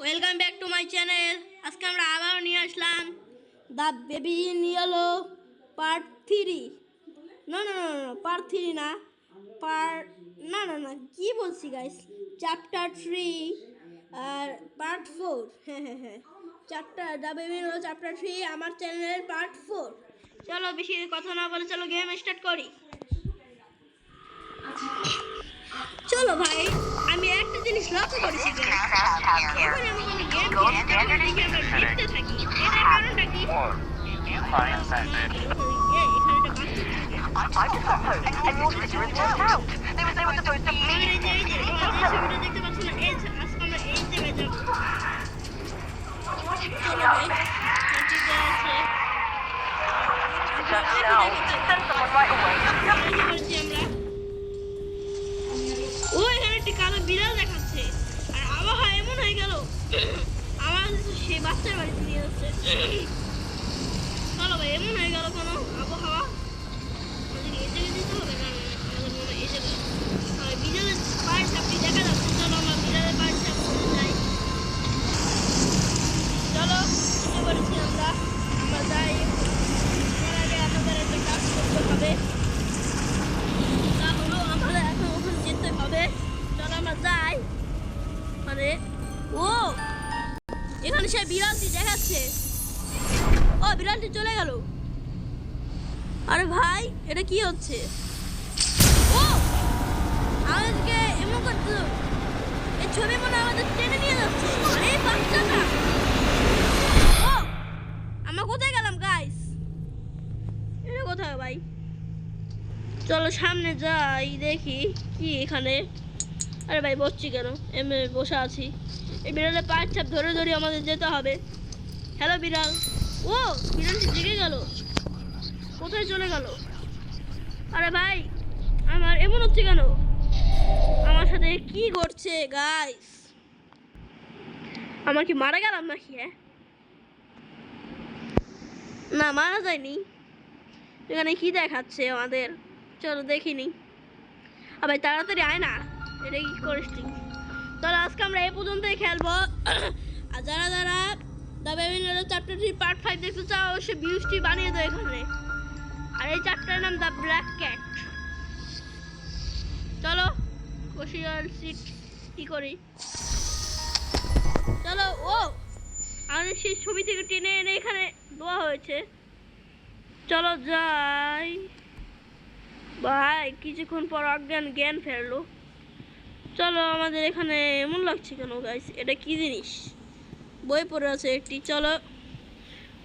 Welcome back to my channel. আজকে আমরা আবার নিয়ে আসলাম the baby in yellow part 3। না না না না পার্ট 3 না, পার্ট না না না কি বলছি গাইস, চ্যাপ্টার 3 আর পার্ট 4। হ্যাঁ chapter the baby in yellow chapter 3 আমার চ্যানেলের পার্ট 4। চলো বেশি কথা না বলে চলো গেম স্টার্ট করি। চলো ভাই, আমি একটা জিনিস লক্ষ্য করেছি, এখানে আমি কোনো গেম দেখি আমরা দেখতে থাকি। এটার কারণটা কি? দেখতে পাচ্ছি না, আজকে আমরা এই জায়গায় যাবো। চলো ভাই, ঠিক আছে, ও এখানে একটি কালো বিড়াল দেখাচ্ছে আর আবহাওয়া এমন হয়ে গেল আমার সে বাচ্চার বাড়িতে নিয়ে যাচ্ছে। চলো ভাই, এমন হয়ে গেল কোনো আবহাওয়া, আমাদের এই জায়গায় যেতে হবে। না না আমাদের মনে এই জায়গায় বিড়ালের পায়ের ছাপটি দেখা যাচ্ছে। চলো আমরা বিড়ালের পায়ের ছাপ করে যাই। চলো বুঝতে পেরেছি আমরা যাই। এর আগে আমাদের একটা কাজ করতে হবে, তা হলো আমাদের এখন ওখানে যেতে হবে। চলো আমরা যাই। আরে ও এখানে সে বিড়ালটি দেখাচ্ছে। ও বিড়ালটি চলে গেল। আরে ভাই এটা কি হচ্ছে? ও আমাদেরকে এমন করতে, এই ছবি মনে আমাদের টেনে নিয়ে যাচ্ছে। আরে বাচ্চাটা, ও আমরা কোথায় গেলাম গাইস? এটা কোথায় ভাই? চলো সামনে যাই, দেখি কি এখানে। আরে ভাই বসছি কেন, এমনি বসে আছি। এই বিড়ালের পায়ের ছাপ ধরে ধরে আমাদের যেতে হবে। হ্যালো বিড়াল। ও বিড়ালটি জেগে গেল, কোথায় চলে গেল? আরে ভাই আমার এমন হচ্ছে কেন, আমার সাথে কি করছে গাইস? আমার কি মারা গেলাম নাকি? হ্যাঁ না মারা যায়নি। এখানে কি দেখাচ্ছে আমাদের? চলো দেখিনি। আবার তাড়াতাড়ি আয় না, এটা কি করিস তুই? তাহলে আজকে আমরা এই পর্যন্তই খেলবো। আর যারা যারা the baby in yellow chapter 3 part 5 দেখতে চাও অবশ্যই ভিউজটি বানিয়ে দাও এখানে। আর এই চ্যাপ্টারের নাম দ্য ব্ল্যাক ক্যাট। চলো কোশিয়াল সিট কি করি। চলো ও আমাদের সেই ছবি থেকে টেনে এনে এখানে দেওয়া হয়েছে। চলো যাই। ভাই কিছুক্ষণ পর অজ্ঞান জ্ঞান ফেরলো। চলো আমাদের এখানে এমন লাগছে কেন গাইস? এটা কি জিনিস? বই পড়ে আছে একটি। চলো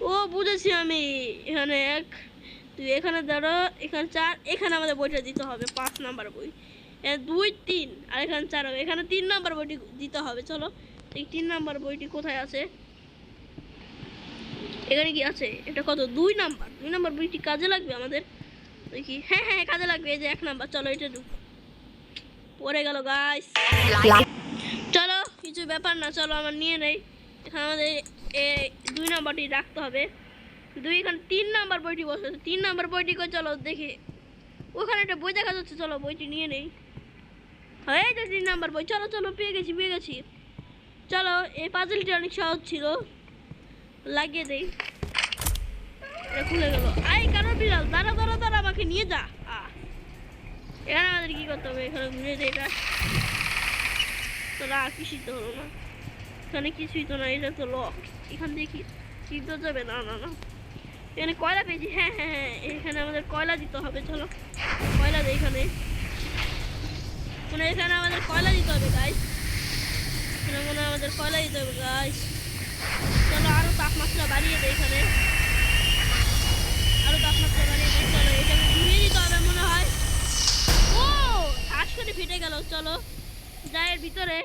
ও বুঝেছি আমি, এখানে 1 2 এখানে দাঁড়ো, এখানে 4, এখানে আমাদের বইটা দিতে হবে 5 নাম্বার বই। 2 3 আর এখানে 4 হবে, এখানে 3 নাম্বার বইটি দিতে হবে। চলো এই 3 নাম্বার বইটি কোথায় আছে? এখানে কি আছে? এটা কত? 2 নাম্বার বইটি কাজে লাগবে আমাদের দেখি। হ্যাঁ কাজে লাগবে, এই যে 1 নাম্বার। চলো এটা পড়ে গেল গাইস। চলো কিছু ব্যাপার না, চলো আমার নিয়ে নেই। এখানে আমাদের 2 নাম্বারটি রাখতে হবে। 2 এখানে 3 নাম্বার বইটি বসে, 3 নাম্বার বইটি করে চলো দেখি। ওখানে একটা বই দেখা যাচ্ছে, চলো বইটি নিয়ে নেই। এই যে 3 নাম্বার বই। চলো চলো পেয়ে গেছি। চলো এই পাজলটি অনেক সহজ ছিল, লাগিয়ে দেই। এটা খুলে গেল। আই কারো বিড়াল, দাঁড়া আমাকে নিয়ে যা। এখানে আমাদের কি করতে হবে? এখানে ঘুরে দেয় এটা। তোরা কিছুই তো হলো না, এখানে কিছুই তো না, এটা তো লক। এখান থেকে কি তো যাবে? না এখানে কয়লা পেয়েছি। হ্যাঁ এখানে আমাদের কয়লা দিতে হবে। চলো কয়লা দেয় এখানে, এখানে আমাদের কয়লা দিতে হবে গাইস। এখানে আমাদের কয়লা দিতে হবে গাইস। চলো আরো তাপমাত্রা বাড়িয়ে দেয় এখানে, আরো তাপমাত্রা বাড়িয়ে দেয়। চলো এটাকে ঘুরিয়ে দিতে হবে মনে হয়। ও ঠাস করে ফেটে গেল। চলো যাই এর ভিতরে।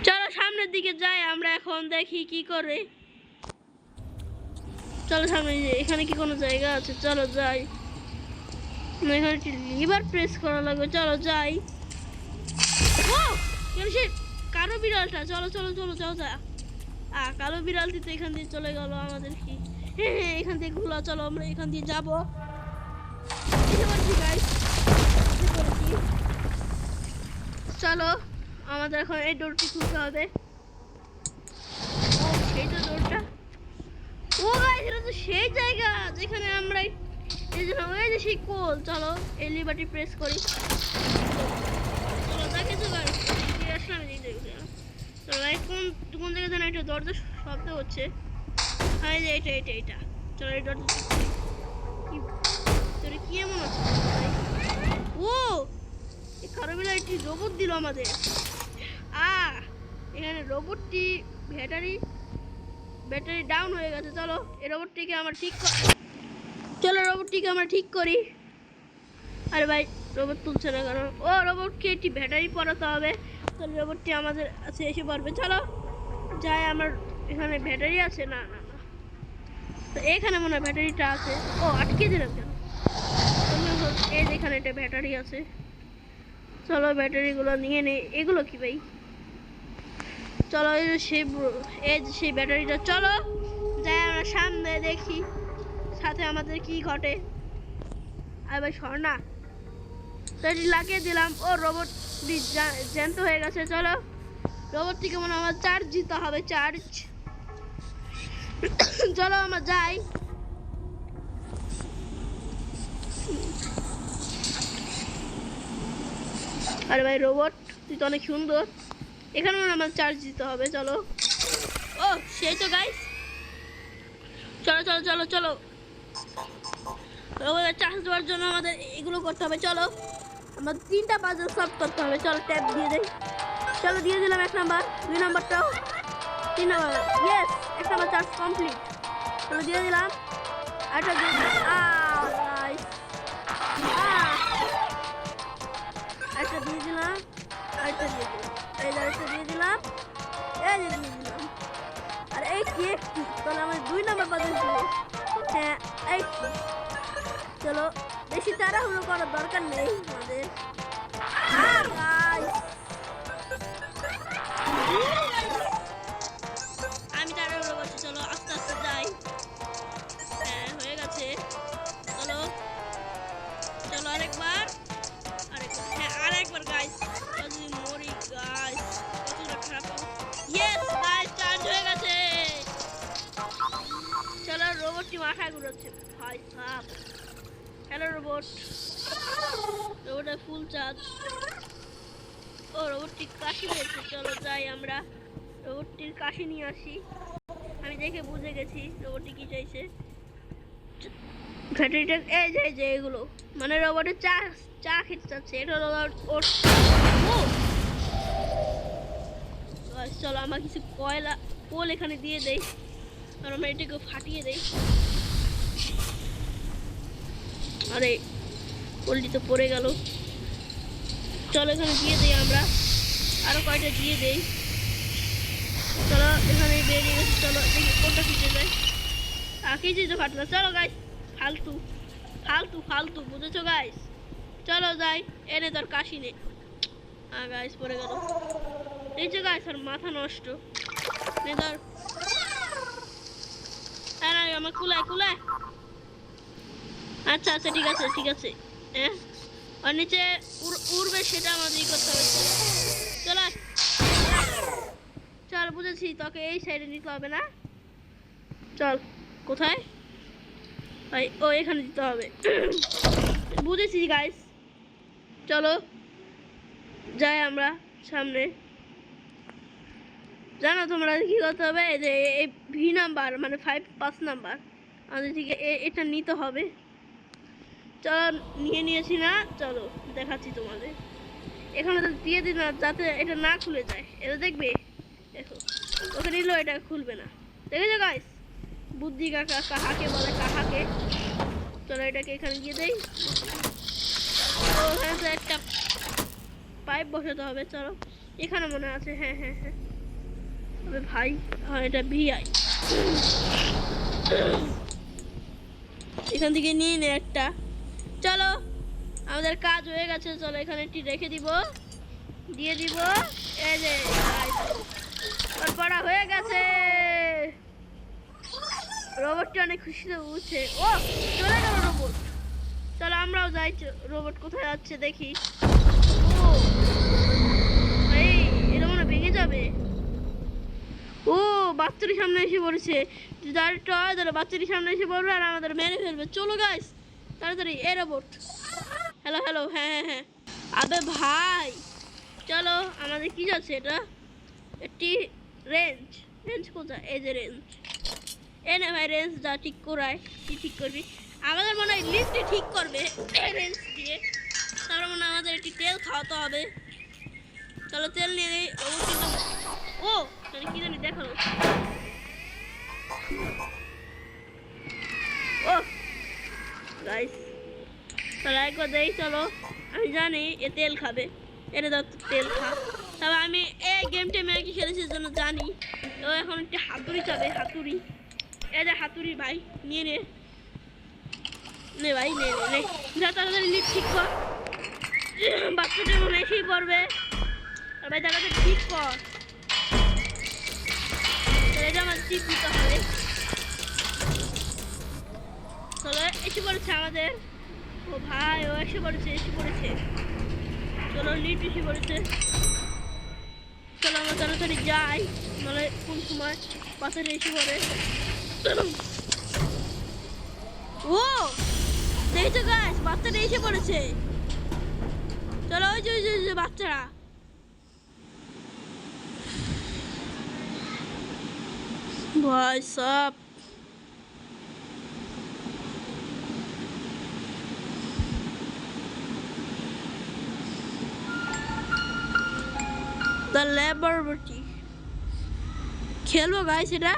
চলো সামনের দিকে যাই আমরা এখন, দেখি কি করে। চলো সামনে, এখানে কি কোনো জায়গা আছে? চলো যাই। এখানে লিভার প্রেস করা লাগবে। চলো যাই। ও সে কালো বিড়ালটা। চলো যা। কালো বিড়ালটি তো এখান দিয়ে চলে গেল আমাদের কি। হ্যাঁ এখান থেকে খোলা। চলো আমরা এখান দিয়ে যাবো। চলো আমাদের এখন এই ডোরটি খুলতে হবে। ও সেই তো ডোরটা। ও গাইস এটা তো সেই জায়গা যেখানে আমরা এই যে সেই কোল। চলো এই লিভারটি প্রেস করি। চলো দেখেছো গাইস দিয়ে আসলাম এই দিকে। চলো গাইস কোন জায়গায় যেন একটা দরজা শব্দ হচ্ছে। হ্যাঁ এই যে এটা চলো এই দরজা তোর কি এমন আছে? ও এই কারবিলা একটি রোবট দিল আমাদের। এখানে রোবটটি ব্যাটারি ডাউন হয়ে গেছে। চলো এই রোবটটিকে আমরা ঠিক করি। আরে ভাই রোবট তুলছে না কেন? ও রোবটকে একটি ব্যাটারি পরাতে হবে। তাহলে রোবটটি আমাদের কাছে এসে পড়বে। চলো যাই। আমার এখানে ব্যাটারি আছে না তো এখানে মনে হয় ব্যাটারিটা আছে। ও আটকে দিলাম কেন? এই এখানে একটা ব্যাটারি আছে। চলো ব্যাটারিগুলো নিয়ে নেই। এগুলো কি ভাই? চলো সেই ব্যাটারিটা। চলো যাই আমরা সামনে দেখি সাথে আমাদের কি ঘটে। আর ভাই স্বর্ণা তো এটি লাগিয়ে দিলাম। ও রোবট জ্যান্ত হয়ে গেছে। চলো রোবট থেকে মনে আমার চার্জ দিতে হবে। চলো আমরা যাই। আরে ভাই রোবট তুই তো অনেক সুন্দর। এখানে আমার চার্জ দিতে হবে। চলো ও সেই তো গাইস। চলো রোবটের চার্জ দেওয়ার জন্য আমাদের এগুলো করতে হবে। চলো আমার 3টা পাজল সলভ করতে হবে। চলো ট্যাপ দিয়ে দেই। চলো দিয়ে দিলাম 1 number, 2 নাম্বারটাও, 3 number. Yes 1 number charge complete. চলো দিয়ে দিলাম। আরেকটা দিয়ে দিলাম। গাইস আরেকটা দিয়ে দিলাম। এই আরেকটা দিয়ে দিলাম। আর এই কি একটি। তাহলে আমার 2 নাম্বার পাজল ছিল। হ্যাঁ এই চলো বেশি তাড়াহুড়ো করার দরকার নেই আমাদের। আমি তাড়াহুড়ো করছি। চলো আস্তে আস্তে যাই। হ্যাঁ হয়ে গেছে। চলো আরেকবার। হ্যাঁ আরেকবার গাইস। যদি মরি গাইস কতটা খারাপ। ইয়েস গাইস চার্জ হয়ে গেছে। চলো রোবটটি মাথা ঘুরাচ্ছে ভাই সাপ। হ্যালো রোবটের ফুল চার্জ। ও রোবটটি কাশি পেয়েছে। চলো যাই আমরা রোবটটির কাশি নিয়ে আসি। আমি দেখে বুঝে গেছি রোবটটি কি চাইছে। ব্যাটারিটা এই যে এগুলো মানে রোবটের চা খেতে চাচ্ছে। এটা হলো ওর। চলো আমরা কিছু কোল এখানে দিয়ে দেই আর আমরা এটাকে ফাটিয়ে দেই। আরে কোলটি তো পড়ে গেল। চলো এখানে দিয়ে দেই আমরা আরো কয়টা দিয়ে দেই। চলো এখানে বেরিয়ে গেছে। চলো দেখি কোনটা ফিটে যায়। কিছুই তো ফাটলো। চলো গাইস ফালতু বুঝেছো গাইস। চলো যাই। এনে তোর কাশি নে। গাইস পড়ে গেল। এই যে গাইস আর মাথা নষ্ট। নে ধর। আমার কুলায়। আচ্ছা ঠিক আছে। হ্যাঁ আর নিচে উড়বে সেটা আমাদের করতে হবে। চল বুঝেছি তোকে এই সাইডে নিতে হবে না। চল কোথায় ভাই? ও এখানে দিতে হবে। বুঝেছি গাইস। চলো যাই আমরা সামনে। জানো তোমরা কি করতে হবে? এই যে এই ভি নাম্বার মানে 5 নাম্বার আমাদের থেকে এটা নিতে হবে। চলো নিয়েছি না। চলো দেখাচ্ছি তোমাদের। এখানে তো দিয়ে দিন যাতে এটা না খুলে যায়। এটা দেখবে। দেখো ওকে নিল এটা খুলবে না। দেখেছো গাইস বুদ্ধি কাহাকে বলে কাহাকে। চলো এটাকে এখানে দিয়ে দেই। ওখানে তো একটা পাইপ বসাতে হবে। চলো এখানে মনে আছে। হ্যাঁ ভাই হ্যাঁ এটা ভিআই। এখান থেকে নিয়ে নে একটা। চলো আমাদের কাজ হয়ে গেছে। চলো এখানে একটি রেখে দিয়ে দিব। এই যে পড়া হয়ে গেছে। রোবটটা অনেক খুশিতে উঠছে। ও চলে গেল রোবট। চলো আমরাও যাই। রোবট কোথায় যাচ্ছে দেখি। ও এই বাচ্চাটির সামনে এসে পড়েছে। যারটা ধরো বাচ্চাটির সামনে এসে পড়বে আর আমাদের মেরে ফেলবে। চলো গাইস তাড়াতাড়ি এ রোবট। হ্যালো হ্যালো, হ্যাঁ হ্যাঁ হ্যাঁ। আবে ভাই চলো, আমাদের কি যাচ্ছে এটা? একটি রেঞ্জ। রেঞ্জ কোথায়? এই যে রেঞ্জ। এ না ভাই, রেঞ্জ যা ঠিক করায় কি ঠিক করবি? আমাদের মনে হয় লিফটে ঠিক করবে এই রেঞ্জ দিয়ে। তার মানে আমাদের একটি তেল খাওয়াতে হবে। চলো তেল নিয়ে নেই। ও কি জানি দেখালো। ও গাইস চলো একবার দেই। চলো আমি জানি এ তেল খাবে। এটা দাও তেল খা। তবে আমি এই গেমটা ম্যাগি খেলেছি জন্য জানি। ও এখন একটি হাতুড়ি চাবে। হাতুড়ি, এই যে হাতুড়ি ভাই নিয়ে নে। নে ভাই নে নে নে, যা তাড়াতাড়ি লিফট ঠিক কর। বাচ্চাটা মনে এসেই পড়বে। আর ভাই তাড়াতাড়ি ঠিক কর। এটা আমার ঠিক দিতে হবে। চলো এসে পড়েছে আমাদের। ও ভাই ও এসে পড়েছে, এসে পড়েছে। চলো লিফট এসে পড়েছে। চলো আমরা তাড়াতাড়ি যাই, নাহলে কোন সময় বাচ্চাটা এসে পড়ে। ও দেখছো গাছ, বাচ্চাটা এসে পড়েছে। চলো ওই যে বাচ্চারা। ভাই সব দ্য ল্যাবরেটরি খেলবো গাইস, এটা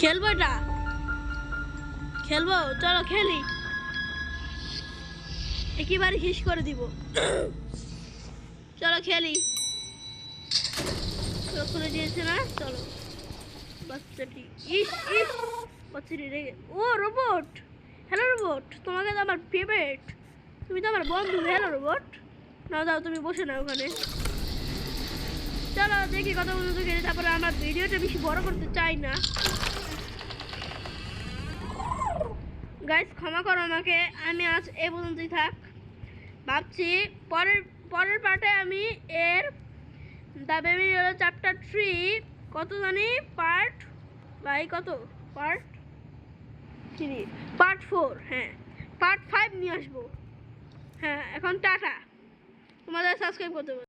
খেলবো, এটা খেলবো। চলো খেলি, একেবারে শেষ করে দিব। চলো খেলি। খুলে দিয়েছে না? চলো বাচ্চাটি ইস ইস বাচ্চাটি রেগে। ও রোবট, হ্যালো রোবট, তোমাকে তো আমার ফেভারিট, তুমি তো আমার বন্ধু। হ্যালো রোবট, না দাও তুমি বসে না ওখানে। চলো দেখি কত পর্যন্ত খেলি, তারপরে আমার ভিডিওটা বেশি বড় করতে চাই না। গাইস ক্ষমা করো আমাকে, আমি আজ এ পর্যন্তই থাক। ভাবছি পরের পার্টে আমি এর দ্য বেবি ইয়েলো চ্যাপ্টার 3 কত জানি পার্ট ভাই, কত পার্ট 3, পার্ট 4, হ্যাঁ পার্ট 5 নিয়ে আসবো। হ্যাঁ এখন টাটা, তোমাদের সাবস্ক্রাইব করতে হবে।